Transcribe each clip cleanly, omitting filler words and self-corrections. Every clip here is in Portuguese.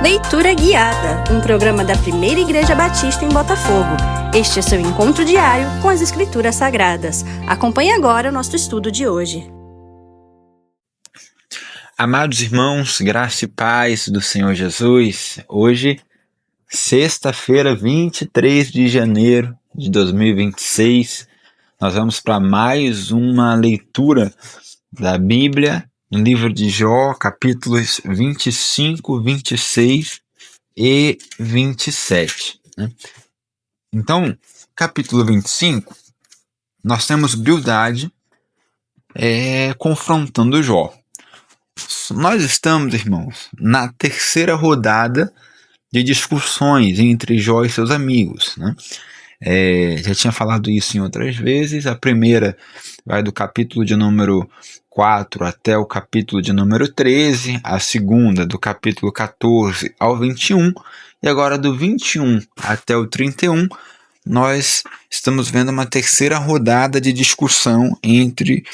Leitura Guiada, um programa da Primeira Igreja Batista em Botafogo. Este é seu encontro diário com as Escrituras Sagradas. Acompanhe agora o nosso estudo de hoje. Amados irmãos, graça e paz do Senhor Jesus. Hoje, sexta-feira, 23 de janeiro de 2026, nós vamos para mais uma leitura da Bíblia, no livro de Jó, capítulos 25, 26 e 27. Então, capítulo 25, nós temos Bildade confrontando Jó. Nós estamos, irmãos, na terceira rodada de discussões entre Jó e seus amigos, já tinha falado isso em outras vezes. A primeira vai do capítulo de número 4 até o capítulo de número 13, a segunda do capítulo 14 ao 21, e agora do 21 até o 31, nós estamos vendo uma terceira rodada de discussão entre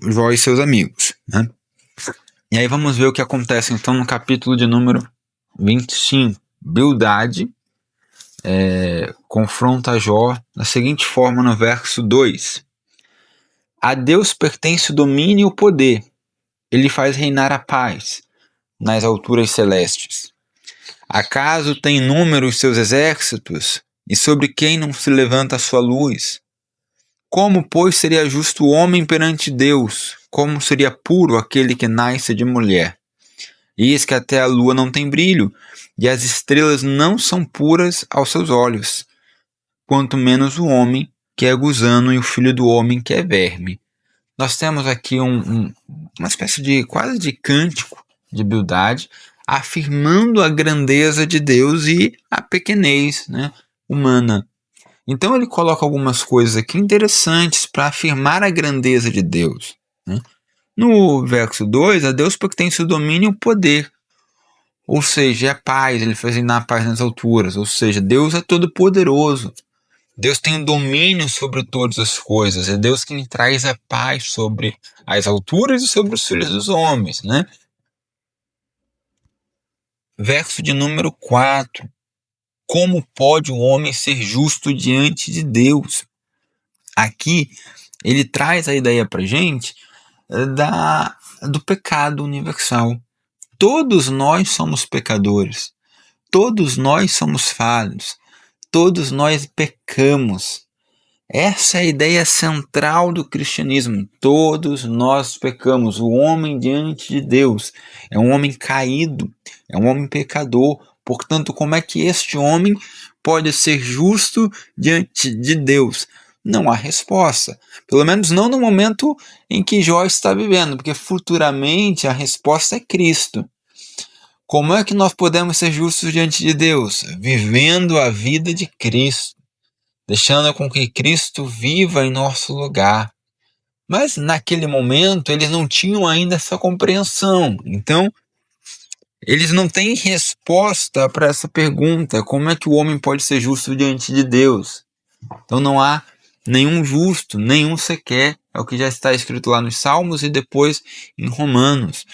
Jó e seus amigos, E aí vamos ver o que acontece então no capítulo de número 25. Bildade confronta Jó da seguinte forma no verso 2. A Deus pertence o domínio e o poder. Ele faz reinar a paz nas alturas celestes. Acaso tem número os seus exércitos? E sobre quem não se levanta a sua luz? Como, pois, seria justo o homem perante Deus? Como seria puro aquele que nasce de mulher? Eis que até a lua não tem brilho, e as estrelas não são puras aos seus olhos, quanto menos o homem que é gusano e o filho do homem que é verme. Nós temos aqui uma espécie de quase de cântico de Bildade, afirmando a grandeza de Deus e a pequenez humana. Então ele coloca algumas coisas aqui interessantes para afirmar a grandeza de Deus. No verso 2, a Deus pertence o domínio e o poder. Ou seja, é a paz, ele faz reinar a paz nas alturas. Ou seja, Deus é todo poderoso. Deus tem um domínio sobre todas as coisas. É Deus quem traz a paz sobre as alturas e sobre os filhos dos homens. Verso de número 4. Como pode o homem ser justo diante de Deus? Aqui ele traz a ideia para a gente do pecado universal. Todos nós somos pecadores. Todos nós somos falhos. Todos nós pecamos. Essa é a ideia central do cristianismo. Todos nós pecamos. O homem diante de Deus é um homem caído, é um homem pecador. Portanto, como é que este homem pode ser justo diante de Deus? Não há resposta. Pelo menos não no momento em que Jó está vivendo, porque futuramente a resposta é Cristo. Como é que nós podemos ser justos diante de Deus? Vivendo a vida de Cristo, deixando com que Cristo viva em nosso lugar. Mas naquele momento eles não tinham ainda essa compreensão. Então, eles não têm resposta para essa pergunta: como é que o homem pode ser justo diante de Deus? Então não há nenhum justo, nenhum sequer. É o que já está escrito lá nos Salmos e depois em Romanos.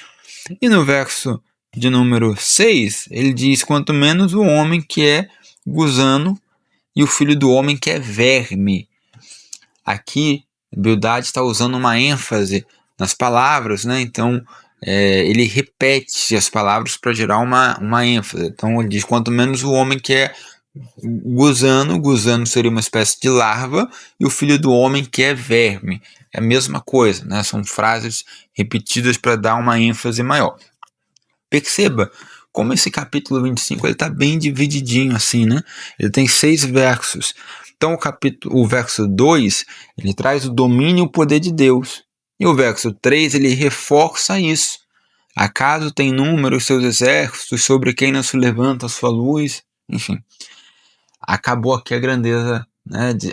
E no verso de número 6, ele diz: quanto menos o homem que é gusano e o filho do homem que é verme. Aqui, Bildade está usando uma ênfase nas palavras, Então, ele repete as palavras para gerar uma ênfase. Então, ele diz: quanto menos o homem que é gusano seria uma espécie de larva, e o filho do homem que é verme. É a mesma coisa, São frases repetidas para dar uma ênfase maior. Perceba como esse capítulo 25 está bem divididinho assim, Ele tem 6 versos. Então o verso 2, ele traz o domínio e o poder de Deus. E o verso 3, ele reforça isso. Acaso tem número os seus exércitos, sobre quem não se levanta a sua luz? Enfim, acabou aqui a grandeza,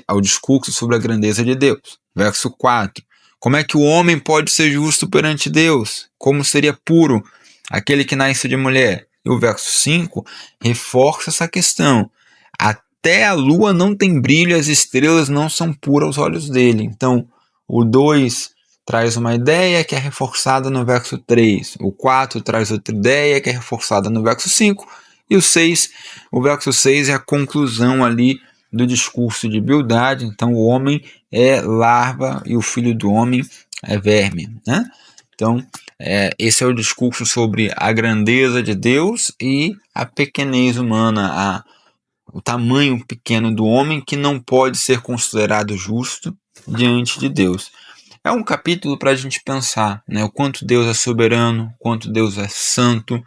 ao discurso sobre a grandeza de Deus. Verso 4, como é que o homem pode ser justo perante Deus? Como seria puro aquele que nasce de mulher? E o verso 5 reforça essa questão. Até a lua não tem brilho, as estrelas não são puras aos olhos dele. Então, o 2 traz uma ideia que é reforçada no verso 3. O 4 traz outra ideia que é reforçada no verso 5. E o verso 6 é a conclusão ali do discurso de Bildade. Então o homem é larva e o filho do homem é verme, né? Então esse é o discurso sobre a grandeza de Deus e a pequenez humana, o tamanho pequeno do homem que não pode ser considerado justo diante de Deus. É um capítulo para a gente pensar, né? O quanto Deus é soberano, o quanto Deus é santo,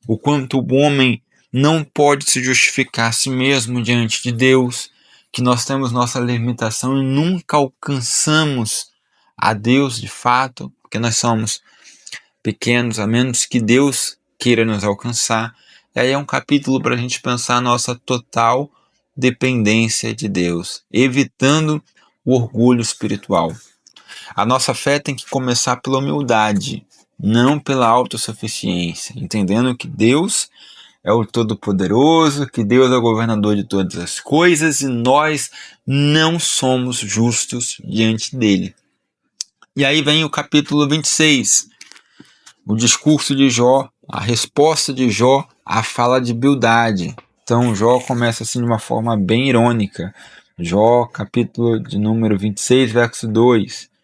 o quanto o homem não pode se justificar a si mesmo diante de Deus, que nós temos nossa limitação e nunca alcançamos a Deus de fato, porque nós somos pequenos, a menos que Deus queira nos alcançar. E aí é um capítulo para a gente pensar a nossa total dependência de Deus, evitando o orgulho espiritual. A nossa fé tem que começar pela humildade, não pela autossuficiência, entendendo que Deus é o Todo-Poderoso, que Deus é o governador de todas as coisas e nós não somos justos diante dele. E aí vem o capítulo 26, o discurso de Jó, a resposta de Jó à fala de Bildade. Então Jó começa assim de uma forma bem irônica. Jó, capítulo de número 26, verso 2.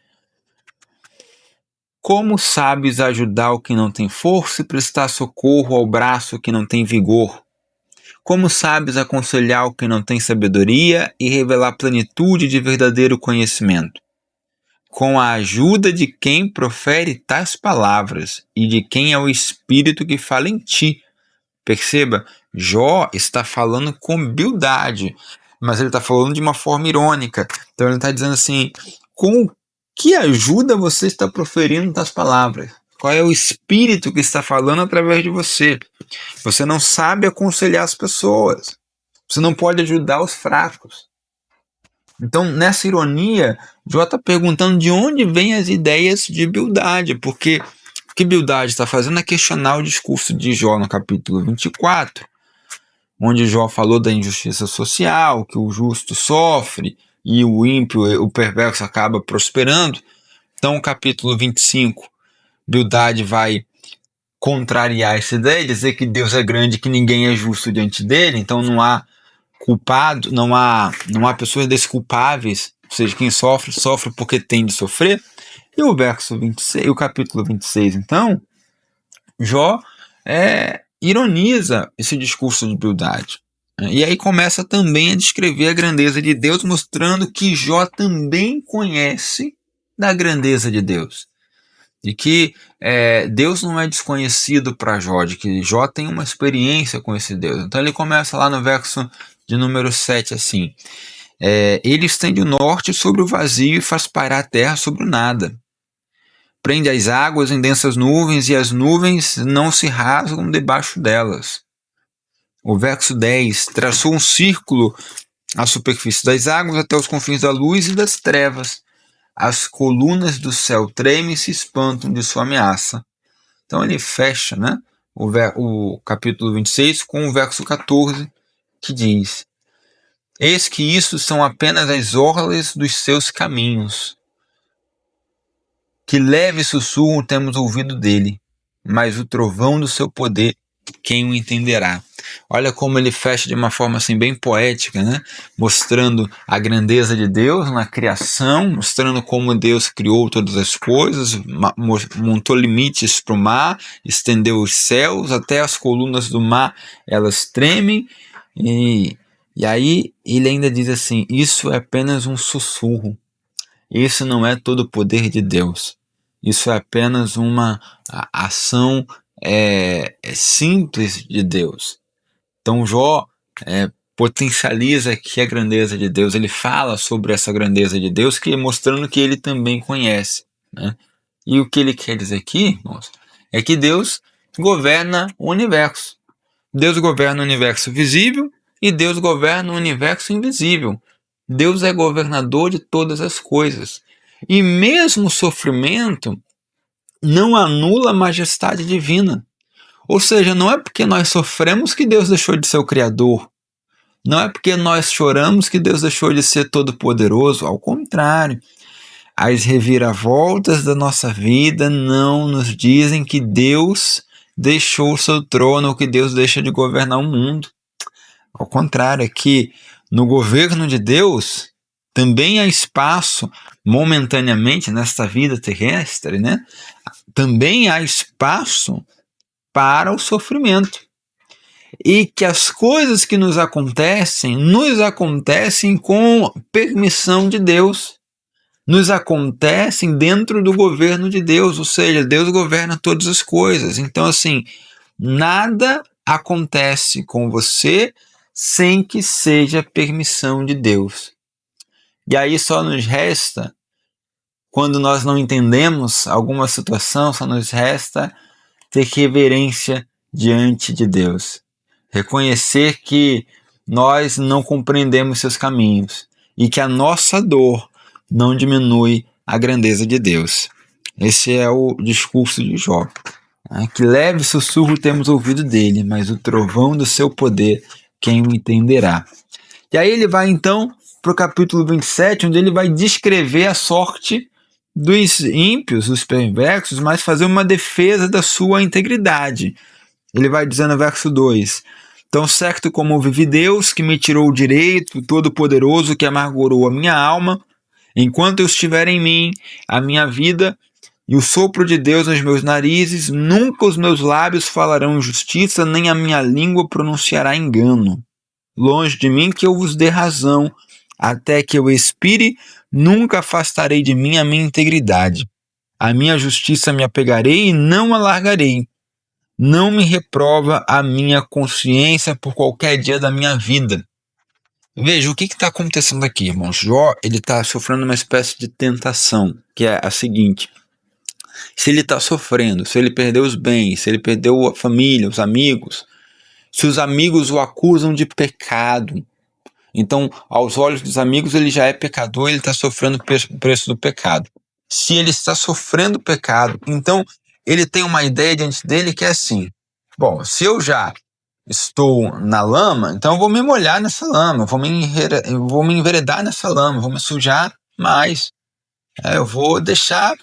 Como sabes ajudar o que não tem força e prestar socorro ao braço que não tem vigor? Como sabes aconselhar o que não tem sabedoria e revelar plenitude de verdadeiro conhecimento? Com a ajuda de quem profere tais palavras e de quem é o Espírito que fala em ti. Perceba, Jó está falando com Bildade, mas ele está falando de uma forma irônica. Então ele está dizendo assim, com que ajuda você está proferindo tais palavras? Qual é o Espírito que está falando através de você? Você não sabe aconselhar as pessoas. Você não pode ajudar os fracos. Então, nessa ironia, Jó está perguntando de onde vêm as ideias de Bildade, porque o que Bildade está fazendo é questionar o discurso de Jó no capítulo 24, onde Jó falou da injustiça social, que o justo sofre e o ímpio, o perverso, acaba prosperando. Então, o capítulo 25, Bildade vai contrariar essa ideia, dizer que Deus é grande e que ninguém é justo diante dele, então não há culpado, não há pessoas desculpáveis, ou seja, quem sofre porque tem de sofrer. E o verso 26, o capítulo 26, então, Jó ironiza esse discurso de Bildade. E aí começa também a descrever a grandeza de Deus, mostrando que Jó também conhece da grandeza de Deus. De que Deus não é desconhecido para Jó, de que Jó tem uma experiência com esse Deus. Então ele começa lá no verso de número 7 assim. Ele estende o norte sobre o vazio e faz pairar a terra sobre o nada. Prende as águas em densas nuvens e as nuvens não se rasgam debaixo delas. O verso 10, traçou um círculo à superfície das águas até os confins da luz e das trevas. As colunas do céu tremem e se espantam de sua ameaça. Então ele fecha, né, o capítulo 26 com o verso 14, que diz: eis que isso são apenas as orlas dos seus caminhos. Que leve sussurro temos ouvido dele, mas o trovão do seu poder, quem o entenderá? Olha como ele fecha de uma forma assim bem poética, né? Mostrando a grandeza de Deus na criação, mostrando como Deus criou todas as coisas, montou limites para o mar, estendeu os céus, até as colunas do mar elas tremem, e aí ele ainda diz assim, isso é apenas um sussurro. Isso não é todo o poder de Deus. Isso é apenas uma ação simples de Deus. Então Jó potencializa aqui a grandeza de Deus. Ele fala sobre essa grandeza de Deus, mostrando que ele também conhece, né? E o que ele quer dizer aqui, irmãos, é que Deus governa o universo. Deus governa o universo visível e Deus governa o universo invisível. Deus é governador de todas as coisas. E mesmo o sofrimento não anula a majestade divina. Ou seja, não é porque nós sofremos que Deus deixou de ser o Criador. Não é porque nós choramos que Deus deixou de ser todo-poderoso. Ao contrário, as reviravoltas da nossa vida não nos dizem que Deus deixou o seu trono ou que Deus deixa de governar o mundo. Ao contrário, é que no governo de Deus também há espaço, momentaneamente, nesta vida terrestre, né? Também há espaço para o sofrimento. E que as coisas que nos acontecem com permissão de Deus. Nos acontecem dentro do governo de Deus, ou seja, Deus governa todas as coisas. Então, assim, nada acontece com você sem que seja permissão de Deus. E aí só nos resta, quando nós não entendemos alguma situação, só nos resta ter reverência diante de Deus. Reconhecer que nós não compreendemos seus caminhos e que a nossa dor não diminui a grandeza de Deus. Esse é o discurso de Jó. Que leve sussurro temos ouvido dele, mas o trovão do seu poder, quem o entenderá? E aí ele vai então para o capítulo 27, onde ele vai descrever a sorte dos ímpios, dos perversos, mas fazer uma defesa da sua integridade. Ele vai dizer no verso 2: tão certo como vive Deus, que me tirou o direito, todo-poderoso, que amargurou a minha alma, enquanto eu estiver em mim, a minha vida e o sopro de Deus nos meus narizes, nunca os meus lábios falarão injustiça, nem a minha língua pronunciará engano. Longe de mim que eu vos dê razão, até que eu expire, nunca afastarei de mim a minha integridade. A minha justiça me apegarei e não a largarei. Não me reprova a minha consciência por qualquer dia da minha vida. Veja, o que está acontecendo aqui, irmãos? Jó, ele está sofrendo uma espécie de tentação, que é a seguinte: se ele está sofrendo, se ele perdeu os bens, se ele perdeu a família, os amigos, se os amigos o acusam de pecado, então, aos olhos dos amigos, ele já é pecador, ele está sofrendo o preço do pecado. Se ele está sofrendo pecado, então ele tem uma ideia diante dele que é assim: bom, se eu já estou na lama, então eu vou me molhar nessa lama, eu vou me enveredar nessa lama, vou me sujar mais. Eu vou deixar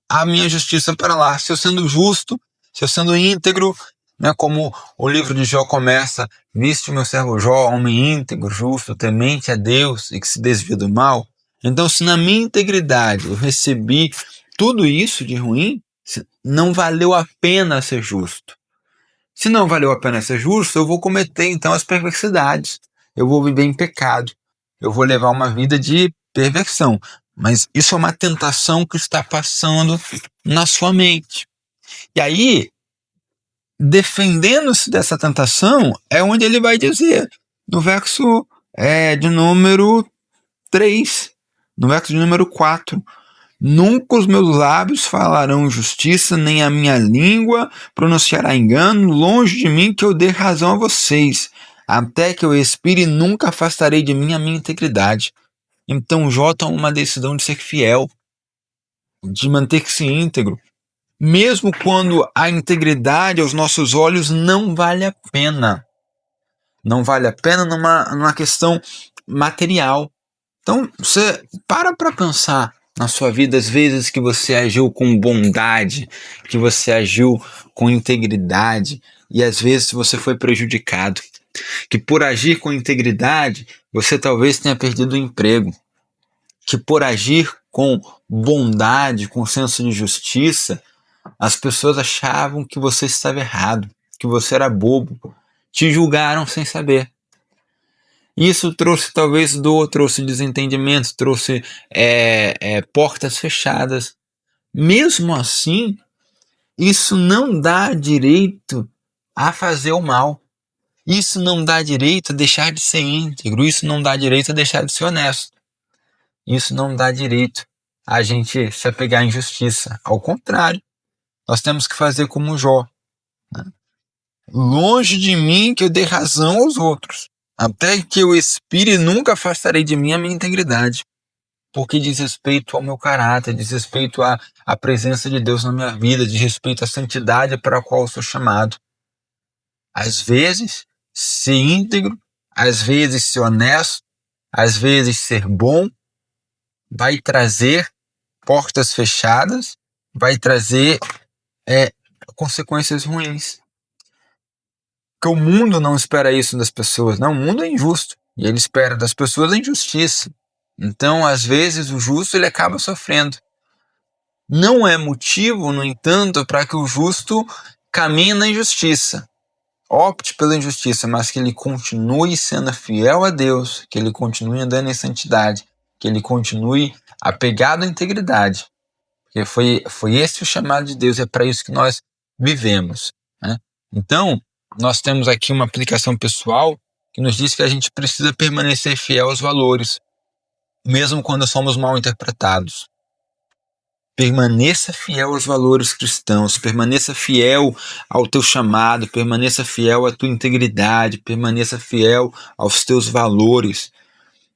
a minha justiça para lá. Se eu sendo justo, se eu sendo íntegro, né, como o livro de Jó começa: viste o meu servo Jó, homem íntegro, justo, temente a Deus e que se desvia do mal. Então, se na minha integridade eu recebi tudo isso de ruim, não valeu a pena ser justo. Se não valeu a pena ser justo, eu vou cometer então as perversidades. Eu vou viver em pecado. Eu vou levar uma vida de perversão. Mas isso é uma tentação que está passando na sua mente. E aí, defendendo-se dessa tentação, é onde ele vai dizer, no verso de número 3, no verso de número 4, nunca os meus lábios falarão justiça, nem a minha língua pronunciará engano, longe de mim que eu dê razão a vocês, até que eu expire, nunca afastarei de mim a minha integridade. Então Jó toma uma decisão de ser fiel, de manter-se íntegro, mesmo quando a integridade aos nossos olhos não vale a pena. Não vale a pena numa questão material. Então, você para pensar na sua vida as vezes que você agiu com bondade, que você agiu com integridade, e às vezes você foi prejudicado. Que por agir com integridade, você talvez tenha perdido o emprego. Que por agir com bondade, com senso de justiça, as pessoas achavam que você estava errado, que você era bobo, te julgaram sem saber. Isso trouxe talvez dor, trouxe desentendimento, trouxe portas fechadas. Mesmo assim, isso não dá direito a fazer o mal. Isso não dá direito a deixar de ser íntegro. Isso não dá direito a deixar de ser honesto. Isso não dá direito a gente se apegar à injustiça. Ao contrário, nós temos que fazer como Jó. Longe de mim que eu dê razão aos outros, até que eu expire, nunca afastarei de mim a minha integridade. Porque diz respeito ao meu caráter, diz respeito à presença de Deus na minha vida, diz respeito à santidade para a qual eu sou chamado. Às vezes, ser íntegro, às vezes ser honesto, às vezes ser bom, vai trazer portas fechadas, vai trazer consequências ruins. Porque o mundo não espera isso das pessoas, não, o mundo é injusto, e ele espera das pessoas a injustiça. Então, às vezes, o justo ele acaba sofrendo. Não é motivo, no entanto, para que o justo caminhe na injustiça, opte pela injustiça, mas que ele continue sendo fiel a Deus, que ele continue andando em santidade, que ele continue apegado à integridade. Porque foi esse o chamado de Deus, é para isso que nós vivemos, né? Então, nós temos aqui uma aplicação pessoal que nos diz que a gente precisa permanecer fiel aos valores, mesmo quando somos mal interpretados. Permaneça fiel aos valores cristãos, permaneça fiel ao teu chamado, permaneça fiel à tua integridade, permaneça fiel aos teus valores.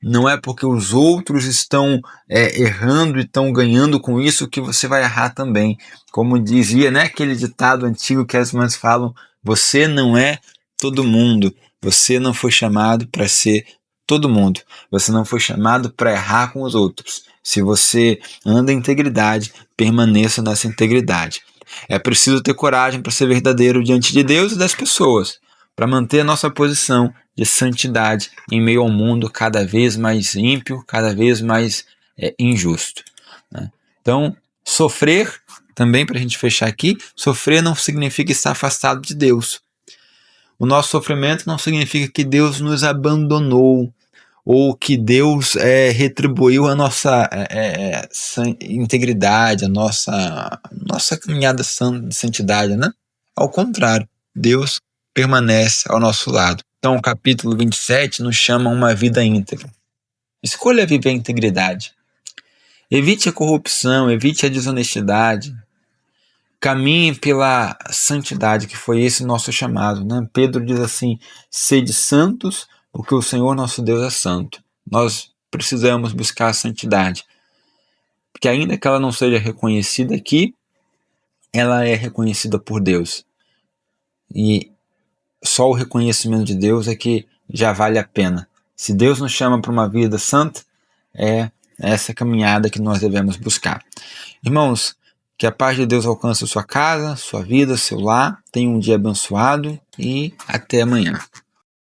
Não é porque os outros estão errando e estão ganhando com isso que você vai errar também. Como dizia, né, aquele ditado antigo que as mães falam, você não é todo mundo, você não foi chamado para ser todo mundo, você não foi chamado para errar com os outros. Se você anda em integridade, permaneça nessa integridade. É preciso ter coragem para ser verdadeiro diante de Deus e das pessoas, para manter a nossa posição de santidade em meio ao mundo cada vez mais ímpio, cada vez mais injusto, né? Então, sofrer, também para a gente fechar aqui, sofrer não significa estar afastado de Deus. O nosso sofrimento não significa que Deus nos abandonou, ou que Deus retribuiu a nossa integridade, a nossa caminhada de santidade, né? Ao contrário, Deus permanece ao nosso lado. Então o capítulo 27 nos chama a uma vida íntegra. Escolha viver a integridade. Evite a corrupção, evite a desonestidade. Caminhe pela santidade, que foi esse nosso chamado, né? Pedro diz assim, sede santos, porque o Senhor nosso Deus é santo. Nós precisamos buscar a santidade, porque ainda que ela não seja reconhecida aqui, ela é reconhecida por Deus. E só o reconhecimento de Deus é que já vale a pena. Se Deus nos chama para uma vida santa, é essa caminhada que nós devemos buscar. Irmãos, que a paz de Deus alcance a sua casa, sua vida, seu lar. Tenha um dia abençoado e até amanhã.